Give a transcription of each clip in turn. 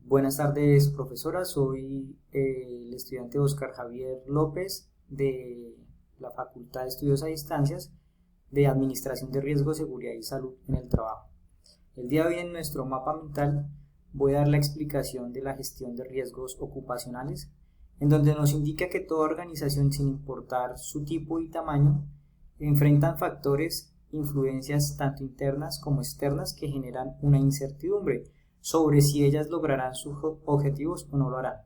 Buenas tardes, profesora. Soy el estudiante Oscar Javier López de la Facultad de Estudios a Distancias de Administración de Riesgo, Seguridad y Salud en el Trabajo. El día de hoy en nuestro mapa mental voy a dar la explicación de la gestión de riesgos ocupacionales, en donde nos indica que toda organización, sin importar su tipo y tamaño, enfrentan factores, influencias tanto internas como externas que generan una incertidumbre sobre si ellas lograrán sus objetivos o no lo harán.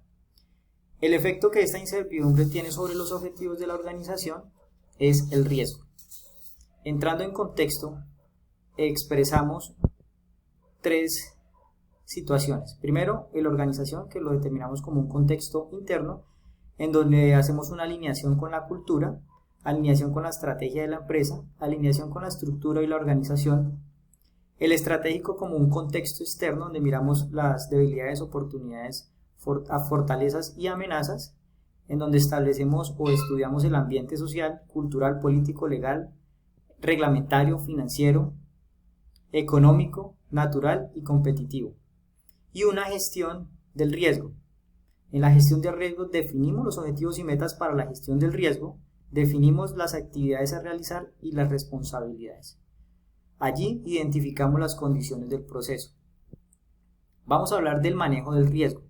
El efecto que esta incertidumbre tiene sobre los objetivos de la organización es el riesgo. Entrando en contexto, expresamos tres situaciones. Primero, la organización, que lo determinamos como un contexto interno, en donde hacemos una alineación con la cultura, alineación con la estrategia de la empresa, alineación con la estructura y la organización. El estratégico como un contexto externo donde miramos las debilidades, oportunidades, fortalezas y amenazas, en donde establecemos o estudiamos el ambiente social, cultural, político, legal, reglamentario, financiero, económico, natural y competitivo. Y una gestión del riesgo. En la gestión del riesgo definimos los objetivos y metas para la gestión del riesgo, definimos las actividades a realizar y las responsabilidades. Allí identificamos las condiciones del proceso. Vamos a hablar del manejo del riesgo.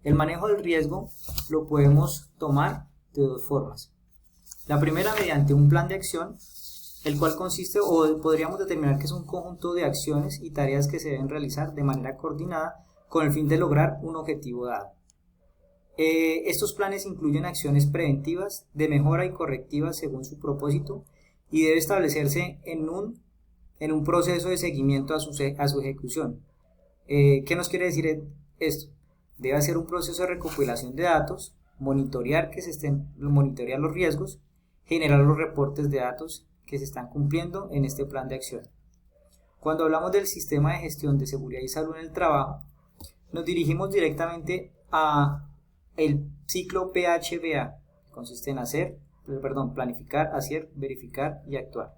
El manejo del riesgo lo podemos tomar de dos formas. La primera, mediante un plan de acción, el cual consiste o podríamos determinar que es un conjunto de acciones y tareas que se deben realizar de manera coordinada con el fin de lograr un objetivo dado. Estos planes incluyen acciones preventivas, de mejora y correctivas según su propósito y debe establecerse en un proceso de seguimiento a su ejecución. ¿Qué nos quiere decir esto? Debe hacer un proceso de recopilación de datos, monitorear los riesgos, generar los reportes de datos que se están cumpliendo en este plan de acción. Cuando hablamos del sistema de gestión de seguridad y salud en el trabajo, nos dirigimos directamente a el ciclo PHBA, que consiste en planificar, hacer, verificar y actuar.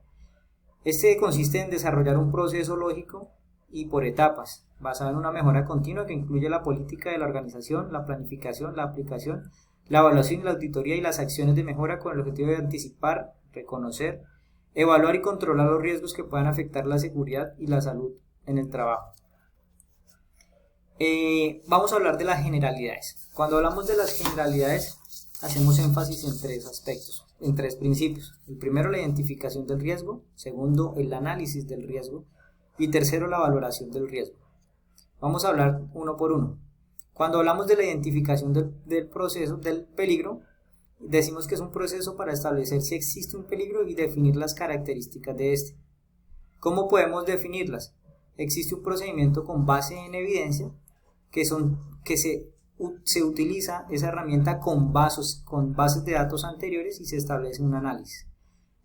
Este consiste en desarrollar un proceso lógico y por etapas, basado en una mejora continua que incluye la política de la organización, la planificación, la aplicación, la evaluación y la auditoría y las acciones de mejora con el objetivo de anticipar, reconocer, evaluar y controlar los riesgos que puedan afectar la seguridad y la salud en el trabajo. Vamos a hablar de las generalidades. Cuando hablamos de las generalidades, hacemos énfasis en tres aspectos, en tres principios. El primero, la identificación del riesgo. Segundo, el análisis del riesgo. Y tercero, la valoración del riesgo. Vamos a hablar uno por uno. Cuando hablamos de la identificación del proceso, del peligro, decimos que es un proceso para establecer si existe un peligro y definir las características de este. ¿Cómo podemos definirlas? Existe un procedimiento con base en evidencia, que se utiliza esa herramienta con bases de datos anteriores y se establece un análisis.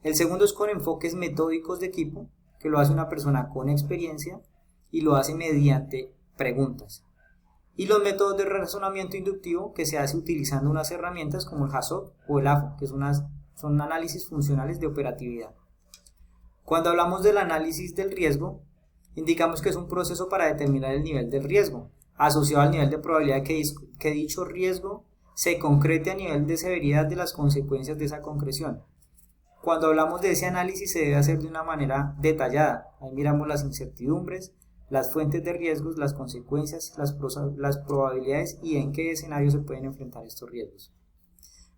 El segundo es con enfoques metódicos de equipo, que lo hace una persona con experiencia y lo hace mediante preguntas. Y los métodos de razonamiento inductivo, que se hace utilizando unas herramientas como el HAZOP o el AFO, que son análisis funcionales de operatividad. Cuando hablamos del análisis del riesgo, indicamos que es un proceso para determinar el nivel del riesgo, asociado al nivel de probabilidad que dicho riesgo se concrete a nivel de severidad de las consecuencias de esa concreción. Cuando hablamos de ese análisis se debe hacer de una manera detallada. Ahí miramos las incertidumbres, las fuentes de riesgos, las consecuencias, las probabilidades y en qué escenario se pueden enfrentar estos riesgos.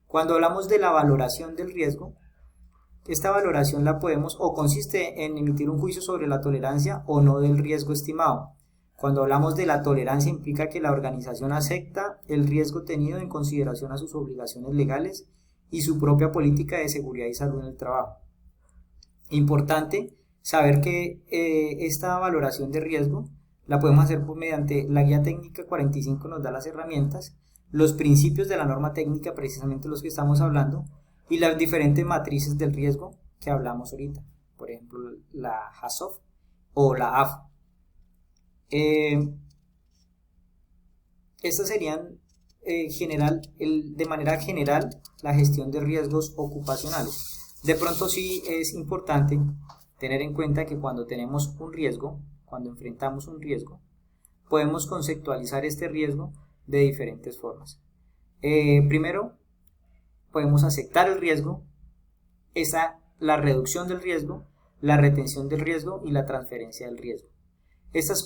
Cuando hablamos de la valoración del riesgo, esta valoración consiste en emitir un juicio sobre la tolerancia o no del riesgo estimado. Cuando hablamos de la tolerancia, implica que la organización acepta el riesgo tenido en consideración a sus obligaciones legales y su propia política de seguridad y salud en el trabajo. Importante saber que esta valoración de riesgo la podemos hacer mediante la guía técnica 45, nos da las herramientas, los principios de la norma técnica, precisamente los que estamos hablando, y las diferentes matrices del riesgo que hablamos ahorita, por ejemplo la HAZOP o la AFO. Estas serían de manera general la gestión de riesgos ocupacionales. De pronto sí es importante tener en cuenta que cuando enfrentamos un riesgo, podemos conceptualizar este riesgo de diferentes formas. Primero, podemos aceptar el riesgo, la reducción del riesgo, la retención del riesgo y la transferencia del riesgo. Estos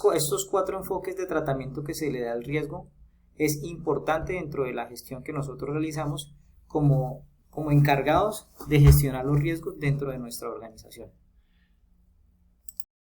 4 enfoques de tratamiento que se le da al riesgo es importante dentro de la gestión que nosotros realizamos como encargados de gestionar los riesgos dentro de nuestra organización.